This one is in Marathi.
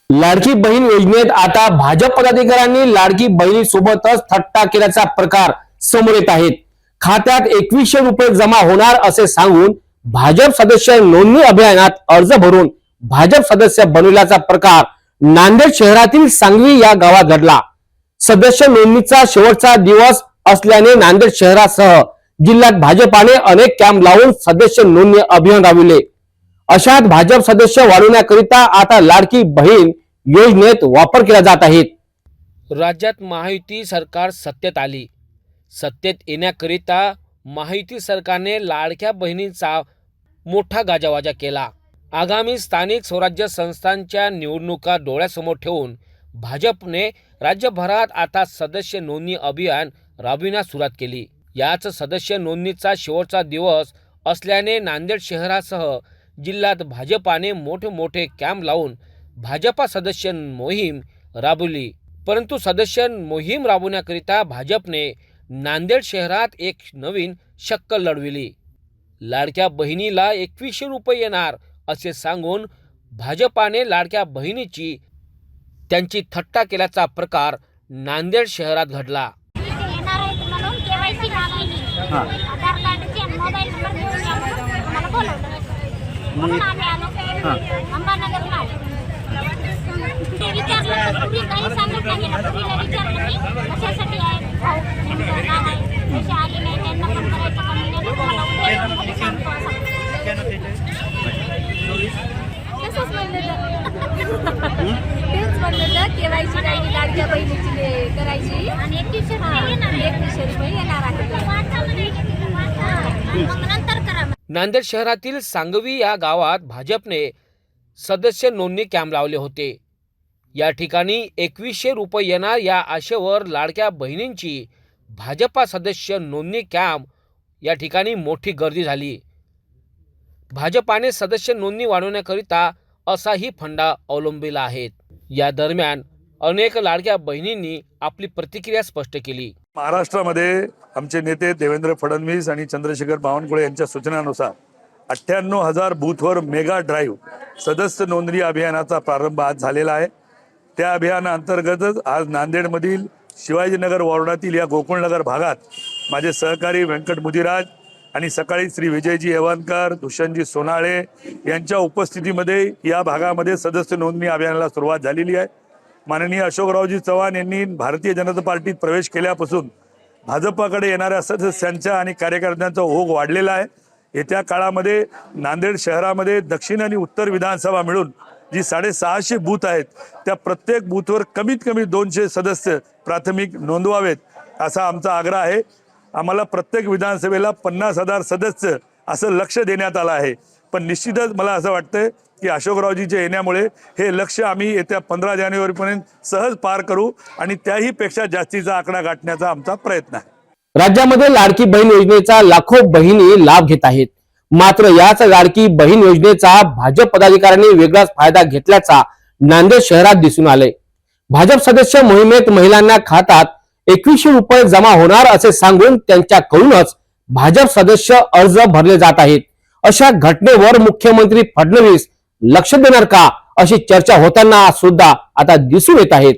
लाडकी बहीण योजनेत आता भाजप पदाधिकाऱ्यांनी लाडकी बहिणीसोबतच थट्टा केल्याचा प्रकार समोर येत आहेत। खात्यात 2100 रुपये जमा होणार असे सांगून भाजप सदस्य नोंदणी अभियानात अर्ज भरून भाजप सदस्य बनविल्याचा प्रकार नांदेड शहरातील सांगवी या गावात घडला। सदस्य नोंदणीचा शेवटचा दिवस असल्याने नांदेड शहरासह जिल्ह्यात भाजपाने अनेक कॅम्प लावून सदस्य नोंदणी अभियान राबविले। अशात भाजप सदस्य वाढवण्याकरिता आता लाडकी बहीण योजनेत वापर केला जात आहे। राज्यात महायुती सरकार सत्तेत आली। सत्तेत येण्याकरिता महायुती सरकारने लाडक्या बहिणींचा मोठा गाजावाजा केला। आगामी स्थानिक स्वराज्य संस्थांच्या निवडणुका डोळ्यासमोर ठेवून भाजपने राज्यभरात आता सदस्य नोंदणी अभियान राबविण्यास सुरुवात केली। याच सदस्य नोंदणीचा शेवटचा दिवस असल्याने नांदेड शहरासह जिल्ह्यात भाजपाने मोठे कॅम्प लावून भाजपा सदस्य मोहीम राबवली। परंतु सदस्य मोहीम राबवण्याकरिता भाजपने नांदेड शहरात एक नवीन शक्कल लढविली। लाडक्या बहिणीला 2100 रुपये येणार असे सांगून भाजपाने लाडक्या बहिणीची त्यांची थट्टा केल्याचा प्रकार नांदेड शहरात घडला। केवायसी लाडक्या बहिणीची करायची आणि 2100 रुपये येणार आहे। नांदेड शहरातील सांगवी या गावात भाजपने सदस्य नोंदणी कॅम्प लावले होते। या ठिकाणी 2100 रुपये येणार या आशेवर लाडक्या बहिणींची भाजपा सदस्य नोंदणी कॅम्प या ठिकाणी मोठी गर्दी झाली। भाजपाने सदस्य नोंदणी वाढवण्याकरिता असाही फंडा अवलंबिला आहे। या दरम्यान अनेक लाडक्या बहिणींनी आपली प्रतिक्रिया स्पष्ट केली। महाराष्ट्रामध्ये आमचे नेते देवेंद्र फडणवीस आणि चंद्रशेखर बावनकुळे यांच्या सूचनानुसार 98,000 बूथवर मेगा ड्राईव्ह सदस्य नोंदणी अभियानाचा प्रारंभ आज झालेला आहे। त्या अभियानाअंतर्गतच आज नांदेडमधील शिवाजीनगर वॉर्डातील या गोकुळनगर भागात माझे सहकारी व्यंकट मुदिराज आणि सकाळी श्री विजयजी येवनकर, दुष्यंतजी सोनाळे यांच्या उपस्थितीमध्ये या भागामध्ये सदस्य नोंदणी अभियानाला सुरुवात झालेली आहे। माननीय अशोकरावजी चव्हाण यांनी भारतीय जनता पार्टीत प्रवेश केल्यापासून भाजपाकडे येणाऱ्या सदस्यांच्या आणि कार्यकर्त्यांचा ओघ वाढलेला आहे। येत्या काळामध्ये नांदेड शहरामध्ये दक्षिण आणि उत्तर विधानसभा मिळून जी 650 बूथ आहेत त्या प्रत्येक बूथवर कमीत कमी 200 सदस्य प्राथमिक नोंदवावेत असा आमचा आग्रह आहे। आम्हाला प्रत्येक विधानसभेला 50,000 सदस्य असं लक्ष देण्यात आलं आहे। पण निश्चितच मला असं वाटतं की अशोकरावजीच्या येण्यामुळे हे लक्ष आम्ही येत्या 15 जानेवारीपर्यंत सहज पार करू आणि त्याही पेक्षा जास्तीचा आकडा गाठण्याचा आमचा प्रयत्न आहे। राज्यामध्ये लाडकी बहीण योजनेचा लाखो बहिणी लाभ घेत आहेत। मात्र याच लाडकी बहीण योजनेचा भाजप पदाधिकाऱ्यांनी वेगळाच फायदा घेतल्याचा नांदेड शहरात दिसून आले। भाजप सदस्य मोहिमेत महिलांना खात्यात 2100 रुपये जमा होणार असे सांगून त्यांच्याकडूनच भाजप सदस्य अर्ज भरले जात आहेत। अशा घटनेवर मुख्यमंत्री फडणवीस लक्ष देणार का अशी चर्चा होताना सुद्धा आता दिसून येत आहेत।